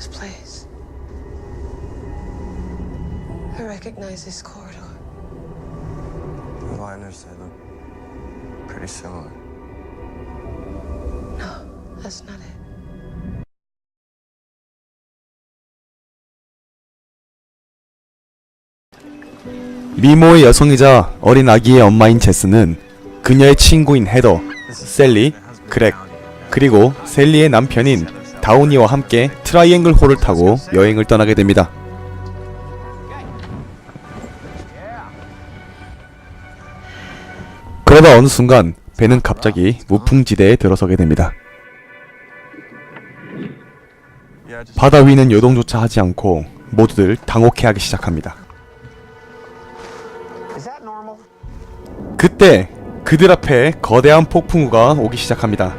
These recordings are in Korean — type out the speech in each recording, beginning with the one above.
this place. I recognize this corridor. The liners, they look pretty similar. No, that's not it. 미모의 여성이자 어린 아기의 엄마인 제스는 그녀의 친구인 헤더, 셀리, 그렉, 그리고 셀리의 남편인 다우니와 함께 트라이앵글 홀을 타고 여행을 떠나게 됩니다. 그러다 어느 순간 배는 갑자기 무풍지대에 들어서게 됩니다. 바다 위는 요동조차 하지 않고 모두들 당혹해하기 시작합니다. 그때 그들 앞에 거대한 폭풍우가 오기 시작합니다.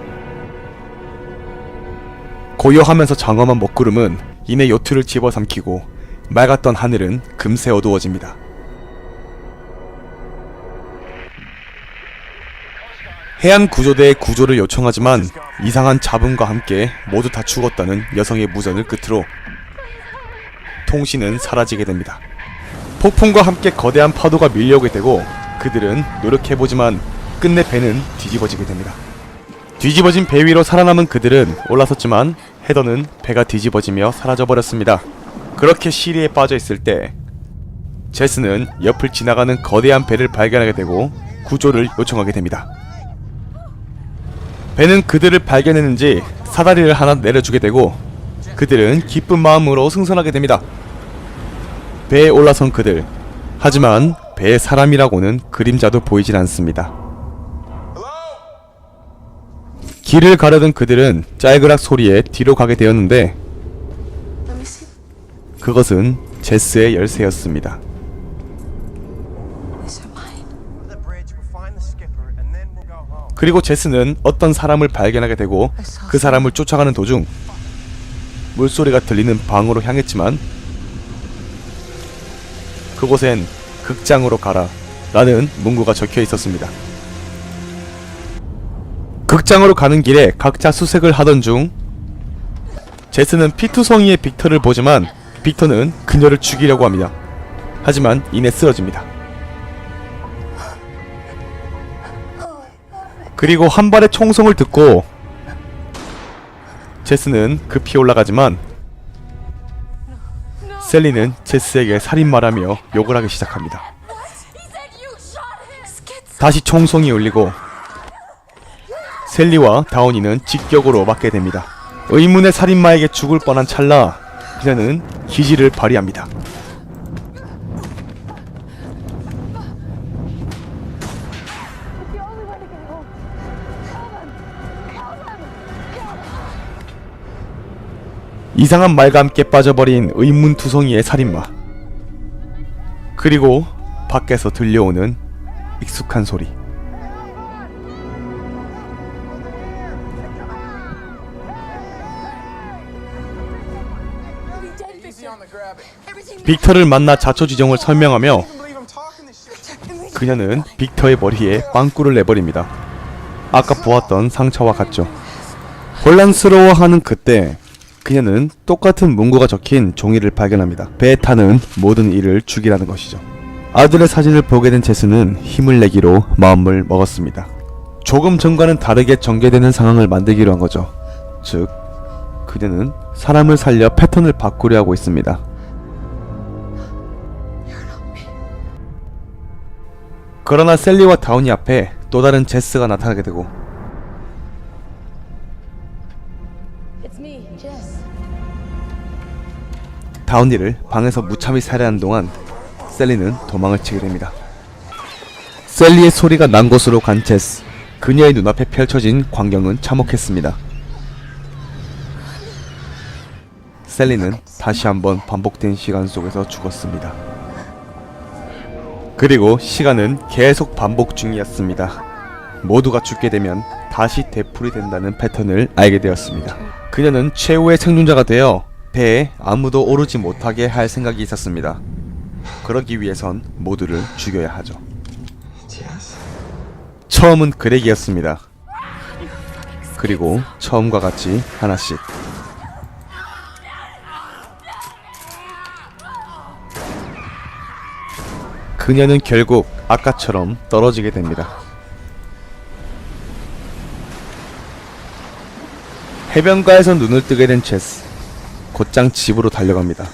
고요하면서 장엄한 먹구름은 이내 요트를 집어삼키고 맑았던 하늘은 금세 어두워집니다. 해안 구조대에 구조를 요청하지만 이상한 잡음과 함께 모두 다 죽었다는 여성의 무전을 끝으로 통신은 사라지게 됩니다. 폭풍과 함께 거대한 파도가 밀려오게 되고 그들은 노력해보지만 끝내 배는 뒤집어지게 됩니다. 뒤집어진 배 위로 살아남은 그들은 올라섰지만 헤더는 배가 뒤집어지며 사라져버렸습니다. 그렇게 시리에 빠져있을 때 제스는 옆을 지나가는 거대한 배를 발견하게 되고 구조를 요청하게 됩니다. 배는 그들을 발견했는지 사다리를 하나 내려주게 되고 그들은 기쁜 마음으로 승선하게 됩니다. 배에 올라선 그들, 하지만 배에 사람이라고는 그림자도 보이질 않습니다. 길을 가려던 그들은 짤그락 소리에 뒤로 가게 되었는데 그것은 제스의 열쇠였습니다. 그리고 제스는 어떤 사람을 발견하게 되고 그 사람을 쫓아가는 도중 물소리가 들리는 방으로 향했지만 그곳엔 극장으로 가라 라는 문구가 적혀 있었습니다. 극장으로 가는 길에 각자 수색을 하던 중 제스는 피투성이의 빅터를 보지만 빅터는 그녀를 죽이려고 합니다. 하지만 이내 쓰러집니다. 그리고 한 발의 총성을 듣고 제스는 급히 올라가지만 셀리는 제스에게 살인마라며 욕을 하기 시작합니다. 다시 총성이 울리고 셀리와 다우니는 직격으로 맞게 됩니다. 의문의 살인마에게 죽을 뻔한 찰나 그녀는 기지를 발휘합니다. 이상한 말과 함께 빠져버린 의문투성이의 살인마. 그리고 밖에서 들려오는 익숙한 소리. 빅터를 만나 자초지종을 설명하며 그녀는 빅터의 머리에 빵꾸를 내버립니다. 아까 보았던 상처와 같죠. 혼란스러워하는 그때 그녀는 똑같은 문구가 적힌 종이를 발견합니다. 배에 타는 모든 이를 죽이라는 것이죠. 아들의 사진을 보게 된 제스는 힘을 내기로 마음을 먹었습니다. 조금 전과는 다르게 전개되는 상황을 만들기로 한 거죠. 즉, 그녀는 사람을 살려 패턴을 바꾸려 하고 있습니다. 그러나 셀리와 다우니 앞에 또 다른 제스가 나타나게 되고 다우니를 방에서 무참히 살해하는 동안 셀리는 도망을 치게 됩니다. 셀리의 소리가 난 곳으로 간 제스. 그녀의 눈앞에 펼쳐진 광경은 참혹했습니다. 셀리는 다시 한번 반복된 시간 속에서 죽었습니다. 그리고 시간은 계속 반복 중이었습니다. 모두가 죽게 되면 다시 되풀이 된다는 패턴을 알게 되었습니다. 그녀는 최후의 생존자가 되어 배에 아무도 오르지 못하게 할 생각이 있었습니다. 그러기 위해선 모두를 죽여야 하죠. 처음은 그렉이었습니다. 그리고 처음과 같이 하나씩. 그녀는 결국 아까처럼 떨어지게 됩니다. 해변가에서 눈을 뜨게 된 제스. 곧장 집으로 달려갑니다.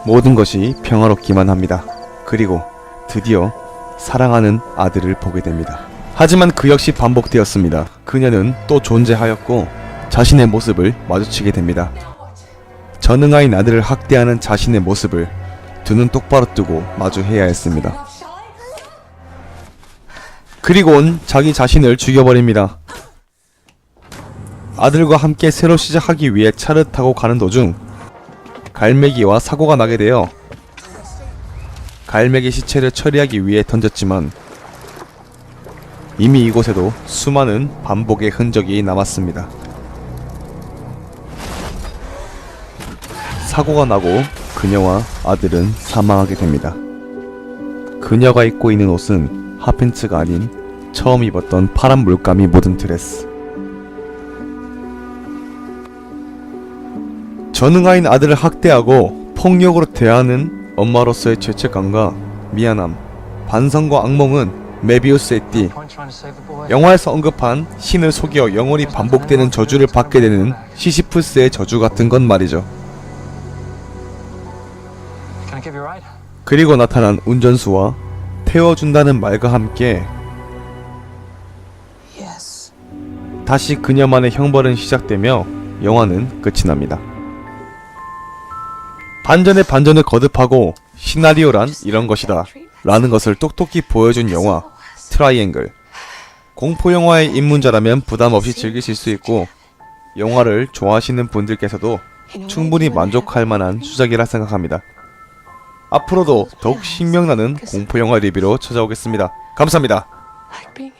모든 것이 평화롭기만 합니다. 그리고 드디어 사랑하는 아들을 보게 됩니다. 하지만 그 역시 반복되었습니다. 그녀는 또 존재하였고 자신의 모습을 마주치게 됩니다. 전응아인 아들을 학대하는 자신의 모습을 두 눈 똑바로 뜨고 마주해야 했습니다. 그리고는 자기 자신을 죽여버립니다. 아들과 함께 새로 시작하기 위해 차를 타고 가는 도중 갈매기와 사고가 나게 되어 갈매기 시체를 처리하기 위해 던졌지만 이미 이곳에도 수많은 반복의 흔적이 남았습니다. 사고가 나고 그녀와 아들은 사망하게 됩니다. 그녀가 입고 있는 옷은 핫팬츠가 아닌 처음 입었던 파란 물감이 묻은 드레스. 전응아인 아들을 학대하고 폭력으로 대하는 엄마로서의 죄책감과 미안함, 반성과 악몽은 메비우스의 띠, 영화에서 언급한 신을 속여 영원히 반복되는 저주를 받게 되는 시시프스의 저주 같은 건 말이죠. 그리고 나타난 운전수와 태워준다는 말과 함께 Yes. 다시 그녀만의 형벌은 시작되며 영화는 끝이 납니다. 반전에 반전을 거듭하고 시나리오란 이런 것이다 라는 것을 똑똑히 보여준 영화 트라이앵글. 공포영화의 입문자라면 부담없이 즐기실 수 있고 영화를 좋아하시는 분들께서도 충분히 만족할 만한 수작이라 생각합니다. 앞으로도 더욱 신명나는 공포영화 리뷰로 찾아오겠습니다. 감사합니다. Like being